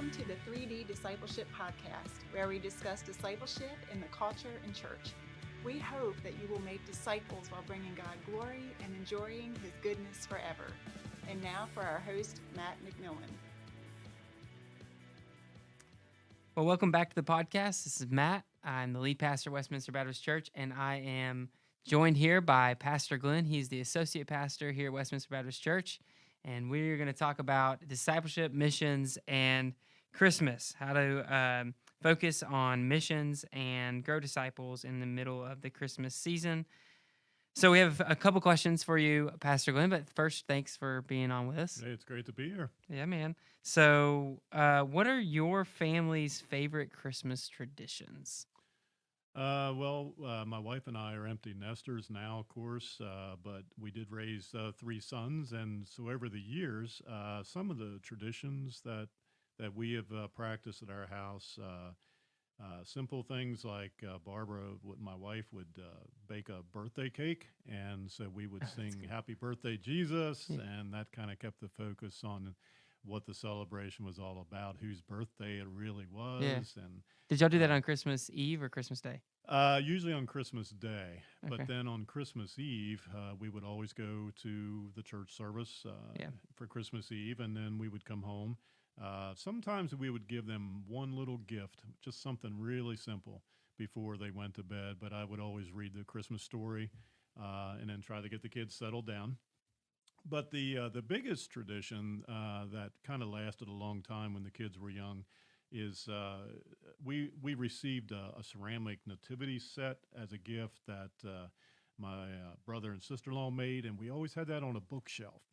Welcome to the 3D Discipleship Podcast, where we discuss discipleship in the culture and church. We hope that you will make disciples while bringing God glory and enjoying His goodness forever. And now for our host, Matt McMillan. Well, welcome back to the podcast. This is Matt. I'm the lead pastor of Westminster Baptist Church, and I am joined here by Pastor Glen. He's the associate pastor here at Westminster Baptist Church, and we're going to talk about discipleship, missions, and Christmas, how to focus on missions and grow disciples in the middle of the Christmas season. So we have a couple questions for you, Pastor Glen, but first, thanks for being on with us. Hey, it's great to be here. Yeah, man. So what are your family's favorite Christmas traditions? My wife and I are empty nesters now, of course, but we did raise three sons, and so over the years, some of the traditions that we have practiced at our house, simple things like Barbara, my wife, would bake a birthday cake, and so we would sing "Happy Birthday, Jesus," and that kind of kept the focus on what the celebration was all about, whose birthday it really was. Yeah. And Did y'all do that on Christmas Eve or Christmas Day? usually on Christmas Day, Okay. but then on Christmas Eve, we would always go to the church service for Christmas Eve, and then we would come home. Sometimes we would give them one little gift, just something really simple before they went to bed, but I would always read the Christmas story and then try to get the kids settled down. But the biggest tradition that kind of lasted a long time when the kids were young is we received a ceramic nativity set as a gift that my brother and sister-in-law made, and we always had that on a bookshelf.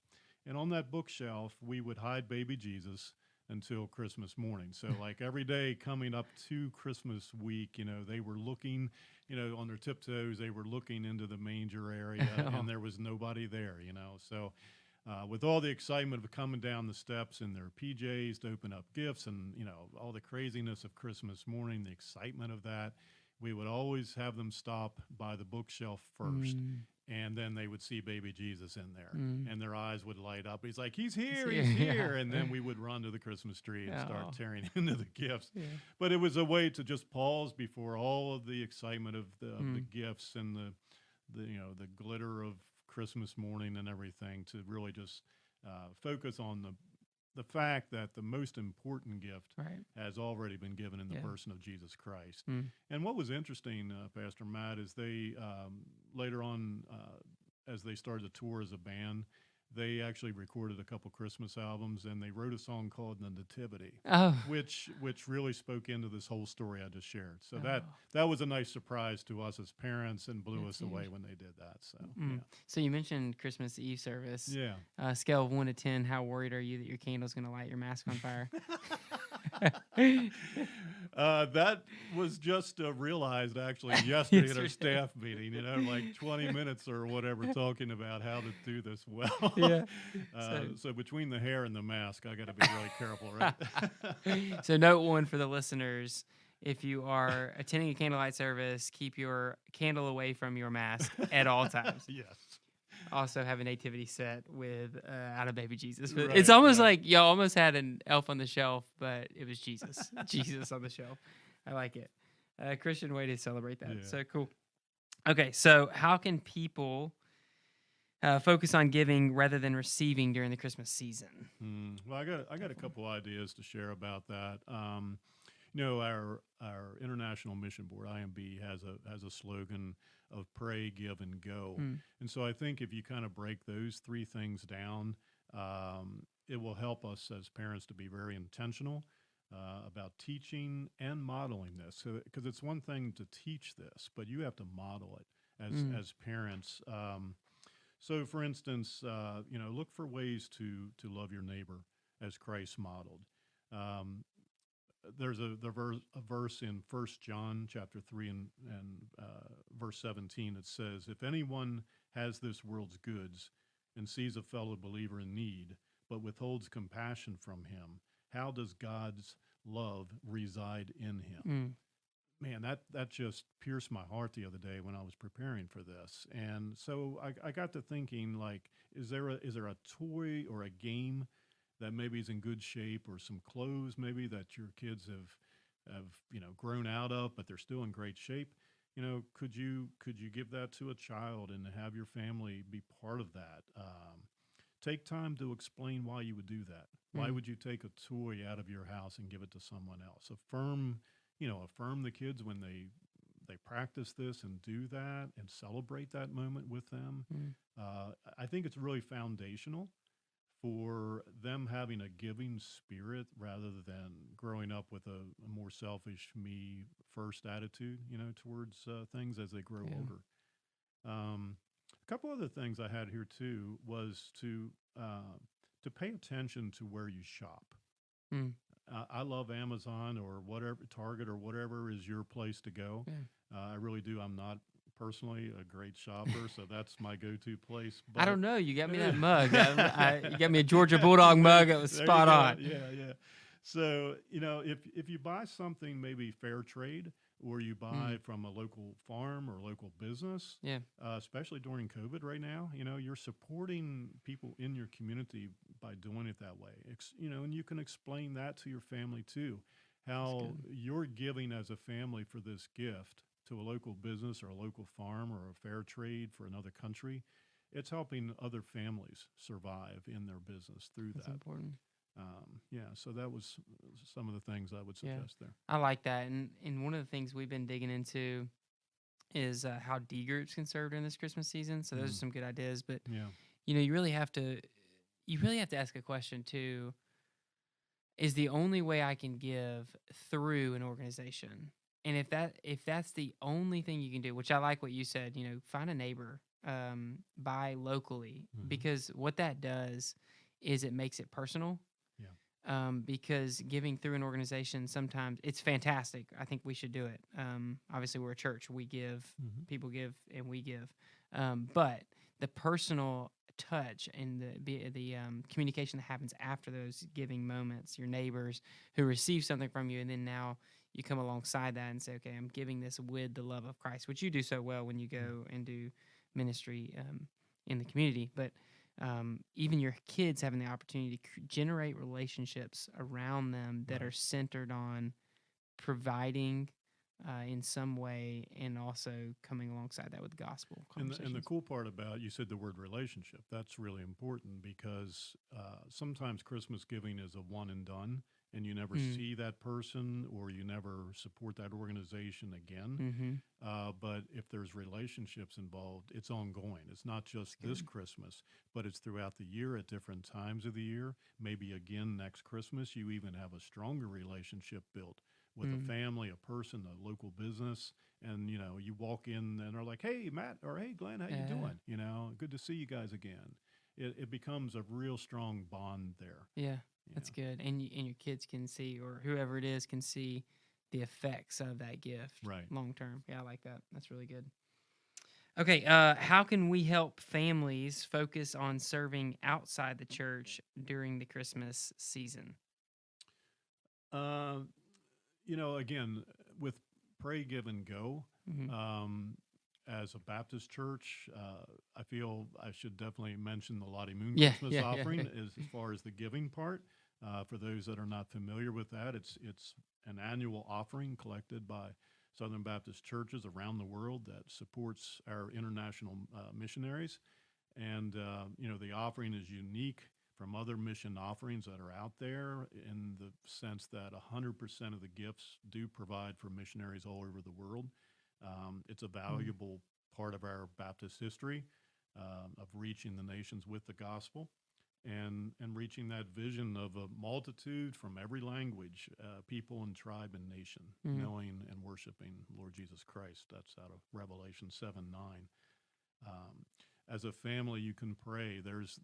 And on that bookshelf, we would hide baby Jesus until Christmas morning. So like every day coming up to Christmas week, they were looking, on their tiptoes, they were looking into the manger area and there was nobody there, So with all the excitement of coming down the steps in their PJs to open up gifts and, all the craziness of Christmas morning, the excitement of that, we would always have them stop by the bookshelf first. And then they would see baby Jesus in there, and their eyes would light up. He's like, he's here. And then we would run to the Christmas tree and start tearing into the gifts. Yeah. But it was a way to just pause before all of the excitement of the gifts and the glitter of Christmas morning and everything, to really just focus on the fact that the most important gift has already been given in the person of Jesus Christ. And what was interesting, Pastor Matt, is they later on, as they started to tour as a band, they actually recorded a couple Christmas albums, and they wrote a song called "The Nativity," which really spoke into this whole story I just shared. So that was a nice surprise to us as parents and blew us away when they did that. So So you mentioned Christmas Eve service. Yeah. Scale of 1 to 10, how worried are you that your candle's going to light your mask on fire? That was just realized actually yesterday at our staff meeting, like 20 minutes or whatever, talking about how to do this well. Yeah. So between the hair and the mask, I got to be really careful, right? So note one for the listeners: if you are attending a candlelight service, keep your candle away from your mask at all times. Yes. Also have a nativity set with out of baby Jesus. Right, it's almost like y'all almost had an elf on the shelf, but it was Jesus. Jesus on the shelf. I like it. Christian way to celebrate that. Yeah. So cool. Okay, so how can people focus on giving rather than receiving during the Christmas season? Well, I got a couple ideas to share about that. Our International Mission Board, IMB, has a slogan of pray, give, and go. And so I think if you kind of break those three things down, it will help us as parents to be very intentional about teaching and modeling this. Because it's one thing to teach this, but you have to model it as parents. So, for instance, look for ways to love your neighbor as Christ modeled. There's a verse in 1 John chapter 3 and verse 17 that says, "If anyone has this world's goods and sees a fellow believer in need, but withholds compassion from him, how does God's love reside in him?" Man, that just pierced my heart the other day when I was preparing for this. And so I got to thinking, like, is there a toy or a game that maybe is in good shape, or some clothes maybe that your kids have grown out of, but they're still in great shape. Could you give that to a child and have your family be part of that? Take time to explain why you would do that. Why would you take a toy out of your house and give it to someone else? Affirm the kids when they practice this and do that and celebrate that moment with them. I think it's really foundational for them having a giving spirit rather than growing up with a more selfish, me first attitude, towards things as they grow older. A couple other things I had here too was to pay attention to where you shop. I love Amazon or whatever, Target or whatever is your place to go. I really do. I'm not personally a great shopper, so that's my go-to place. But I don't know. You got me that mug. You got me a Georgia Bulldog mug. It was spot on. Yeah. So, if you buy something maybe fair trade, or you buy from a local farm or local business, especially during COVID right now, you're supporting people in your community by doing it that way. And you can explain that to your family too, how you're giving as a family for this gift to a local business or a local farm or a fair trade for another country. It's helping other families survive in their business through that. That's important. So that was some of the things I would suggest there. I like that. And one of the things we've been digging into is how D groups can serve during this Christmas season. So those are some good ideas. But, you really have to ask a question too. Is the only way I can give through an organization? And if that's the only thing you can do, which I like what you said, find a neighbor, buy locally, because what that does is it makes it personal. Because giving through an organization, sometimes it's fantastic. I think we should do it. Obviously, we're a church. We give, people give, and we give. But the personal touch and the communication that happens after those giving moments, your neighbors who receive something from you, and then now you come alongside that and say, okay, I'm giving this with the love of Christ, which you do so well when you go and do ministry in the community. But even your kids having the opportunity to generate relationships around them that are centered on providing in some way, and also coming alongside that with gospel conversations. And the cool part about, you said the word relationship, that's really important, because sometimes Christmas giving is a one and done, and you never see that person, or you never support that organization again. But if there's relationships involved, it's ongoing. It's not just this Christmas, but it's throughout the year at different times of the year. Maybe again next Christmas, you even have a stronger relationship built with a family, a person, a local business, and you walk in and are like, "Hey, Matt," or "Hey, Glenn, how you doing? Good to see you guys again." It becomes a real strong bond there. That's good, and your kids can see, or whoever it is can see the effects of that gift long term. I like that. That's really good. Okay, how can we help families focus on serving outside the church during the Christmas season? Again, with Pray, Give, and Go, as a Baptist church, I feel I should definitely mention the Lottie Moon Christmas offering as far as the giving part. For those that are not familiar with that, it's an annual offering collected by Southern Baptist churches around the world that supports our international missionaries. And, the offering is unique from other mission offerings that are out there, in the sense that 100% of the gifts do provide for missionaries all over the world. It's a valuable part of our Baptist history of reaching the nations with the gospel, and reaching that vision of a multitude from every language, people and tribe and nation, knowing and worshiping Lord Jesus Christ. That's out of Revelation 7:9. As a family, you can pray. There's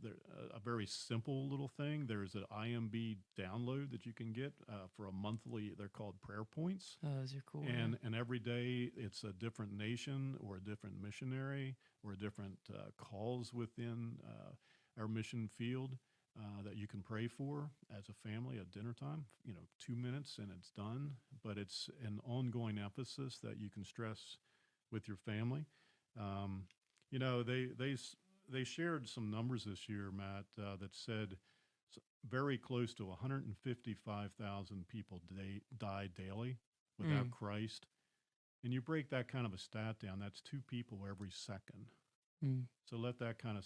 a very simple little thing. There's an IMB download that you can get for a monthly. They're called prayer points. Oh, those are cool. And every day it's a different nation or a different missionary or a different cause within our mission field that you can pray for as a family at dinner time. 2 minutes and it's done. But it's an ongoing emphasis that you can stress with your family. They shared some numbers this year, Matt, that said very close to 155,000 people die daily without Christ. And you break that kind of a stat down, that's 2 people every second. So let that kind of,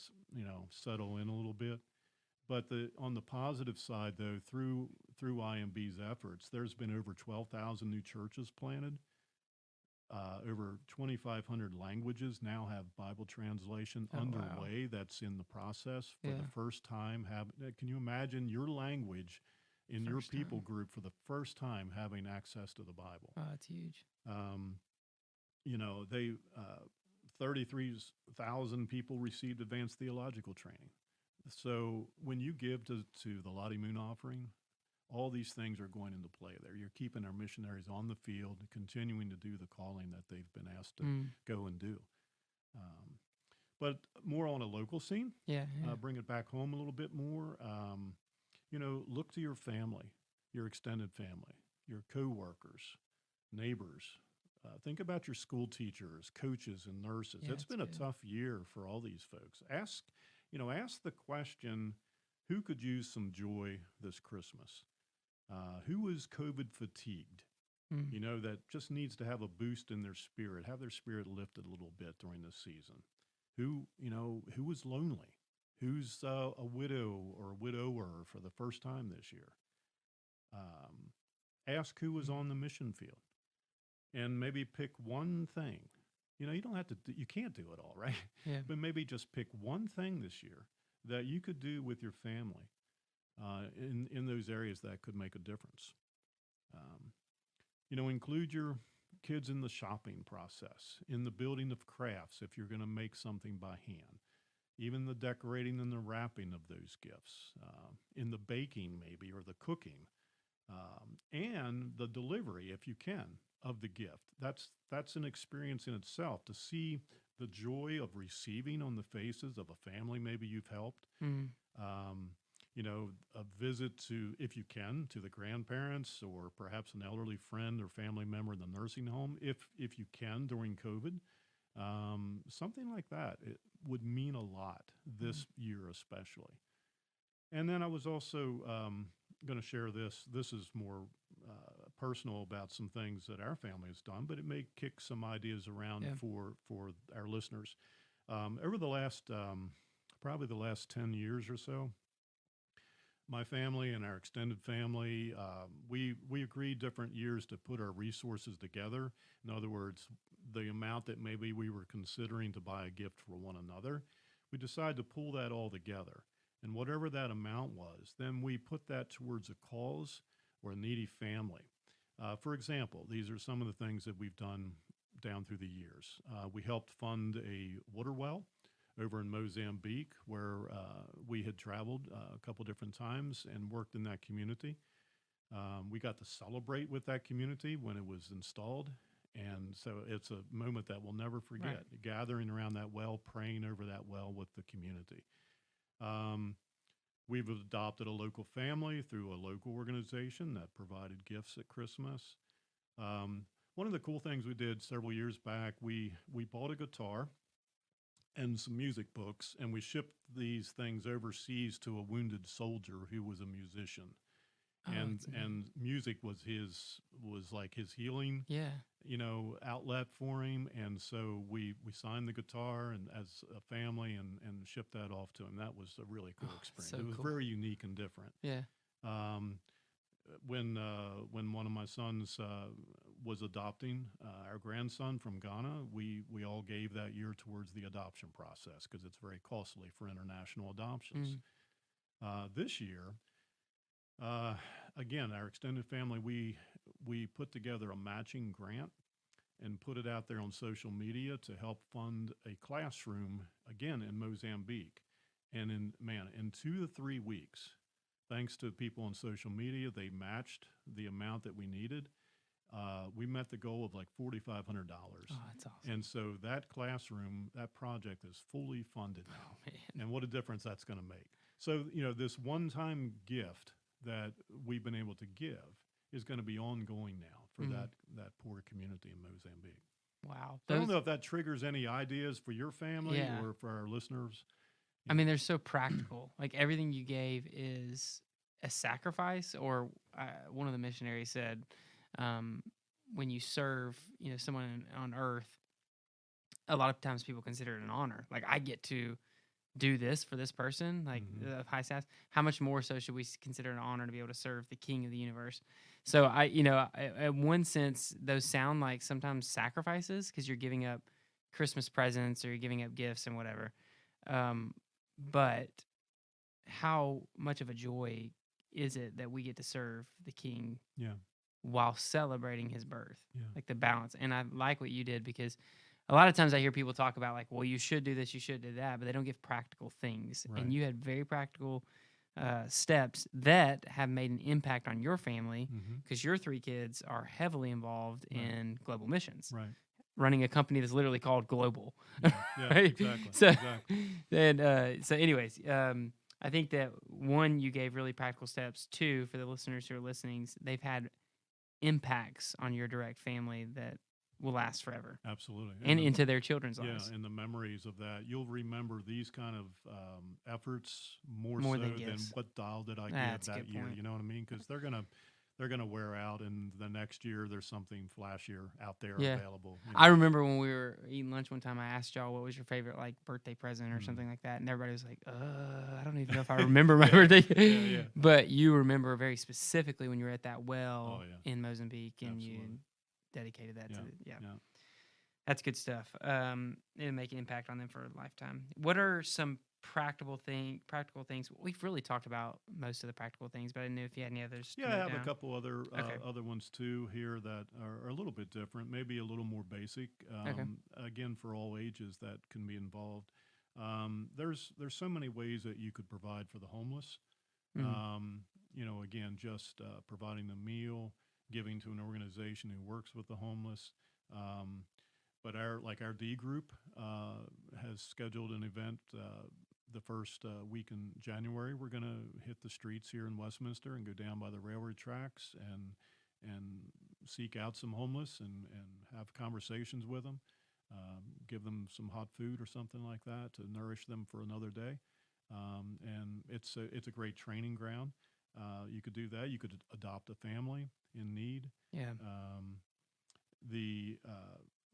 settle in a little bit. But on the positive side, though, through IMB's efforts, there's been over 12,000 new churches planted. Over 2,500 languages now have Bible translation underway. Wow. That's in the process for the first time. Can you imagine your language in your people group for the first time having access to the Bible? Oh, that's huge. 33,000 people received advanced theological training. So when you give to the Lottie Moon offering, all these things are going into play there. You're keeping our missionaries on the field, continuing to do the calling that they've been asked to go and do. But more on a local scene, bring it back home a little bit more. Look to your family, your extended family, your coworkers, neighbors. Think about your school teachers, coaches, and nurses. It's been a tough year for all these folks. Ask the question, who could use some joy this Christmas? Who is COVID fatigued? That just needs to have a boost in their spirit, have their spirit lifted a little bit during this season. Who is lonely? Who's a widow or a widower for the first time this year? Ask who was on the mission field, and maybe pick one thing. You don't have to. You can't do it all, right? Yeah. But maybe just pick one thing this year that you could do with your family in those areas that could make a difference. Include your kids in the shopping process, in the building of crafts if you're going to make something by hand, even the decorating and the wrapping of those gifts, in the baking maybe, or the cooking, and the delivery, if you can, of the gift. That's an experience in itself, to see the joy of receiving on the faces of a family maybe you've helped. A visit to, if you can, to the grandparents, or perhaps an elderly friend or family member in the nursing home, if you can, during COVID. Something like that, it would mean a lot this year especially. And then I was also going to share this. This is more personal about some things that our family has done, but it may kick some ideas around for our listeners. Over the last, probably the last 10 years or so, my family and our extended family, we agreed different years to put our resources together. In other words, the amount that maybe we were considering to buy a gift for one another, we decided to pull that all together. And whatever that amount was, then we put that towards a cause or a needy family. For example, these are some of the things that we've done down through the years. We helped fund a water well over in Mozambique, where we had traveled a couple different times and worked in that community. We got to celebrate with that community when it was installed. And so it's a moment that we'll never forget, right. Gathering around that well, praying over that well with the community. We've adopted a local family through a local organization that provided gifts at Christmas. One of the cool things we did several years back, we bought a guitar and some music books, and we shipped these things overseas to a wounded soldier who was a musician. And music was like his healing, outlet for him. And so we signed the guitar and as a family and shipped that off to him. That was a really cool experience. So it was very unique and different. Yeah. When one of my sons was adopting our grandson from Ghana, we all gave that year towards the adoption process because it's very costly for international adoptions. This year, again, our extended family, we put together a matching grant and put it out there on social media to help fund a classroom, again, in Mozambique. And in 2 to 3 weeks, thanks to people on social media, they matched the amount that we needed. We met the goal of like $4,500. Oh, that's awesome. And so that classroom, that project is fully funded now. Oh, man. And what a difference that's going to make. So, this one-time gift that we've been able to give is going to be ongoing now for that poor community in Mozambique. Wow. So I don't know if that triggers any ideas for your family or for our listeners. I mean, they're so practical. Like everything you gave is a sacrifice. Or one of the missionaries said, when you serve, someone on earth, a lot of times people consider it an honor. Like I get to do this for this person, like of high status. How much more so should we consider it an honor to be able to serve the King of the universe? So in one sense, those sound like sometimes sacrifices because you're giving up Christmas presents or you're giving up gifts and whatever. But how much of a joy is it that we get to serve the King while celebrating his birth? Like the balance. And I like what you did because a lot of times I hear people talk about like, well, you should do this, you should do that, but they don't give practical things. Right. And you had very practical steps that have made an impact on your family because your 3 kids are heavily involved in global missions. Right. Running a company that's literally called Global. Yeah, right? Exactly. So, exactly. And so anyways, I think that 1, you gave really practical steps. 2, for the listeners who are listening, they've had impacts on your direct family that will last forever. Absolutely. And into their children's lives. Yeah, and the memories of that. You'll remember these kind of efforts more so than what doll did I give that year. Point. You know what I mean? Because they're gonna wear out, and the next year there's something flashier out there available. I remember when we were eating lunch one time, I asked y'all what was your favorite like birthday present or something like that, and everybody was like, I don't even know if I remember my birthday. But you remember very specifically when you were at that well in Mozambique, and you dedicated that to That's good stuff. It'll make an impact on them for a lifetime. What are some practical things? We've really talked about most of the practical things, but I didn't know if you had any others. Yeah, I have a couple other ones too here that are a little bit different, maybe a little more basic. Again, for all ages that can be involved. There's so many ways that you could provide for the homeless. Again, just providing the meal, giving to an organization who works with the homeless. But our D group has scheduled an event the first week in January. We're going to hit the streets here in Westminster and go down by the railroad tracks and seek out some homeless and have conversations with them, give them some hot food or something like that to nourish them for another day. And it's a great training ground. You could do that. You could adopt a family in need. Yeah. The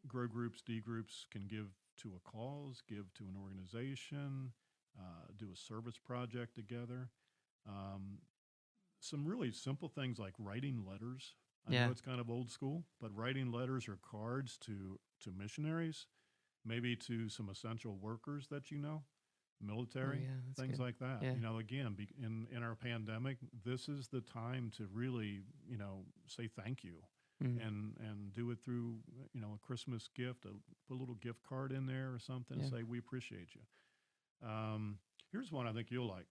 grow groups, D groups can give to a cause, give to an organization, do a service project together. Some really simple things like writing letters. I know it's kind of old school, but writing letters or cards to missionaries, maybe to some essential workers that military, things like that. Yeah. Again, in our pandemic, this is the time to really, say thank you. And do it through, a Christmas gift, put a little gift card in there or something, say we appreciate you. Here's one I think you'll like.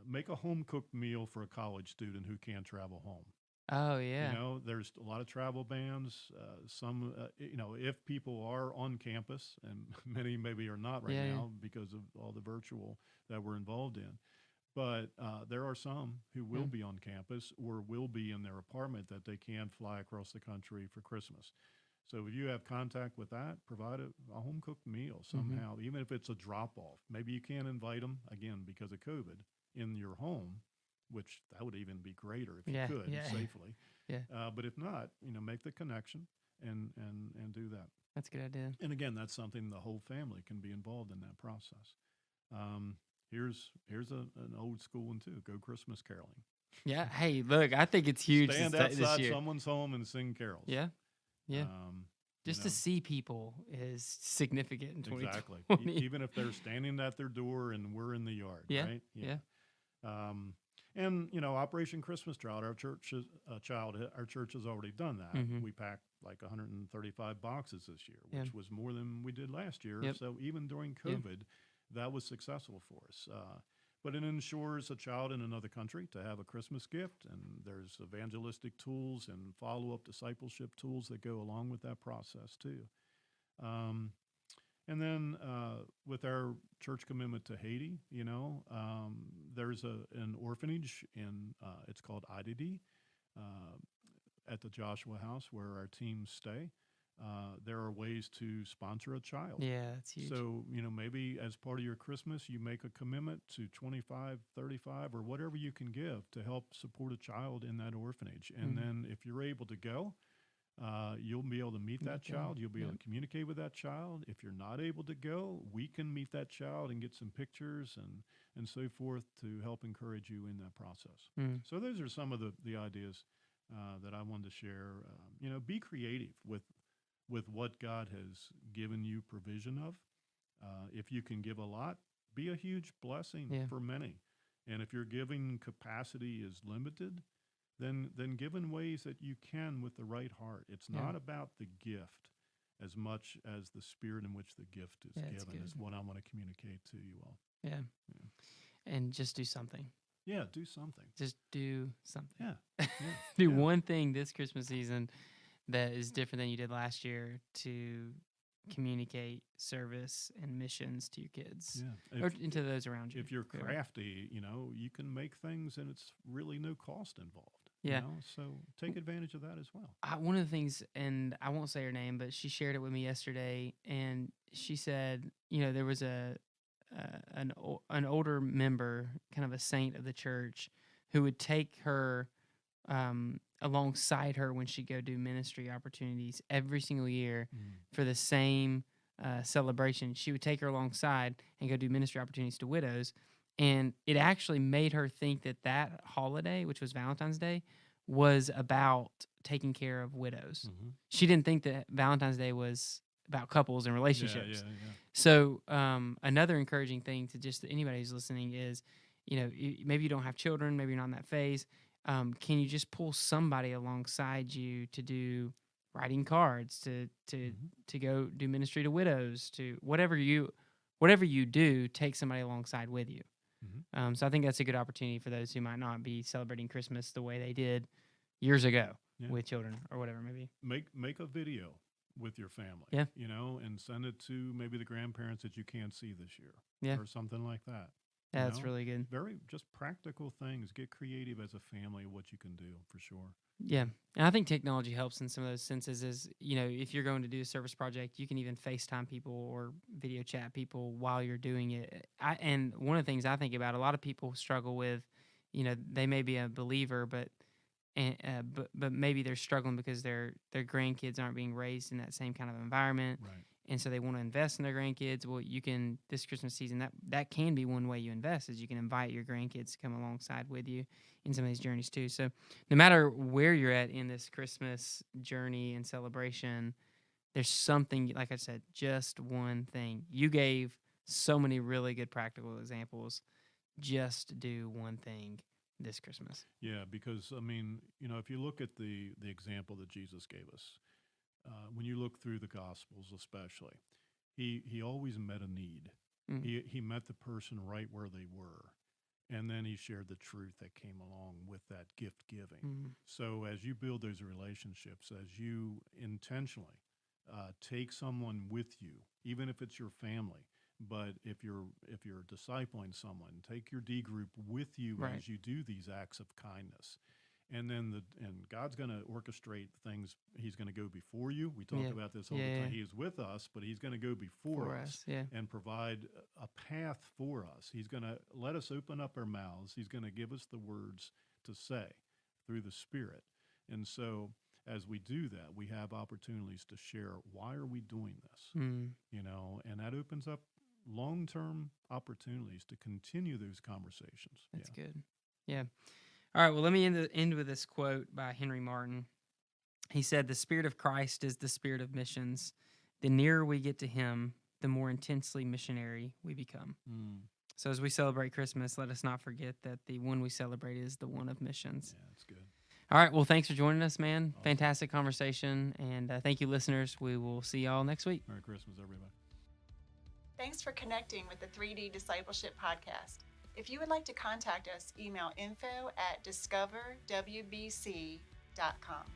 Make a home-cooked meal for a college student who can't travel home. Oh, yeah. There's a lot of travel bans. Some, if people are on campus, and many maybe are not right now because of all the virtual that we're involved in. But there are some who will be on campus or will be in their apartment that they can fly across the country for Christmas. So if you have contact with that, provide a home-cooked meal somehow, even if it's a drop-off. Maybe you can't invite them, again, because of COVID, in your home, which that would even be greater if you could safely. Yeah. But if not, make the connection and do that. That's a good idea. And again, that's something the whole family can be involved in that process. Here's an old school one too. Go Christmas caroling. Yeah. Hey, look, I think it's huge. Stand outside someone's home and sing carols. Yeah. Yeah. Just to see people is significant in 2020. Exactly. Even if they're standing at their door and we're in the yard. Right? Yeah. And Operation Christmas Trout, our church has already done that. We packed like 135 boxes this year, which was more than we did last year. Yep. So even during COVID, that was successful for us. But it ensures a child in another country to have a Christmas gift, and there's evangelistic tools and follow-up discipleship tools that go along with that process too. And then with our church commitment to Haiti, there's an orphanage it's called IDD at the Joshua House where our teams stay. there are ways to sponsor a child. Yeah, that's huge. So, maybe as part of your Christmas, you make a commitment to 25, 35, or whatever you can give to help support a child in that orphanage. And then if you're able to go, you'll be able to meet that child. You'll be able to communicate with that child. If you're not able to go, we can meet that child and get some pictures and so forth to help encourage you in that process. So those are some of the ideas that I wanted to share. Be creative with what God has given you provision of. If you can give a lot, be a huge blessing for many. And if your giving capacity is limited, then give in ways that you can with the right heart. It's not about the gift as much as the spirit in which the gift is given is what I want to communicate to you all. Yeah. And just do something. Yeah, do something. Just do something. Yeah. Do one thing this Christmas season that is different than you did last year to communicate service and missions to your kids or into those around you. If you're crafty, you can make things and it's really no cost involved. Yeah. So take advantage of that as well. One of the things, and I won't say her name, but she shared it with me yesterday, and she said, there was an older member, kind of a saint of the church, who would take her alongside her when she'd go do ministry opportunities every single year for the same celebration. She would take her alongside and go do ministry opportunities to widows. And it actually made her think that holiday, which was Valentine's Day, was about taking care of widows. She didn't think that Valentine's Day was about couples and relationships. So another encouraging thing to just anybody who's listening is, maybe you don't have children, maybe you're not in that phase. Can you just pull somebody alongside you to do writing cards, to go do ministry to widows, to whatever you do, take somebody alongside with you. So I think that's a good opportunity for those who might not be celebrating Christmas the way they did years ago with children or whatever it may be. Make a video with your family, and send it to maybe the grandparents that you can't see this year or something like that. Yeah, that's really good. Very just practical things. Get creative as a family, what you can do for sure. Yeah. And I think technology helps in some of those senses is, if you're going to do a service project, you can even FaceTime people or video chat people while you're doing it. And one of the things I think about, a lot of people struggle with, they may be a believer, but maybe they're struggling because their grandkids aren't being raised in that same kind of environment. Right. And so they want to invest in their grandkids. Well, you can, this Christmas season, that can be one way you invest, is you can invite your grandkids to come alongside with you in some of these journeys too. So no matter where you're at in this Christmas journey and celebration, there's something, like I said, just one thing. You gave so many really good practical examples. Just do one thing this Christmas. Yeah, because, if you look at the example that Jesus gave us, when you look through the Gospels especially, he always met a need. He met the person right where they were, and then he shared the truth that came along with that gift giving. So as you build those relationships, as you intentionally take someone with you, even if it's your family, but if you're discipling someone, take your D group with you as you do these acts of kindness. And then God's going to orchestrate things. He's going to go before you. We talk about this all the time. He is with us, but he's going to go before us and provide a path for us. He's going to let us open up our mouths. He's going to give us the words to say through the Spirit. And so as we do that, we have opportunities to share, why are we doing this? And that opens up long-term opportunities to continue those conversations. That's good. Yeah. All right, well, let me end with this quote by Henry Martin. He said, "The Spirit of Christ is the spirit of missions. The nearer we get to him, the more intensely missionary we become." So as we celebrate Christmas, let us not forget that the one we celebrate is the one of missions. Yeah, that's good. All right, well, thanks for joining us, man. Awesome. Fantastic conversation, and thank you, listeners. We will see y'all next week. Merry Christmas, everybody. Thanks for connecting with the 3D Discipleship Podcast. If you would like to contact us, email info@discoverwbc.com.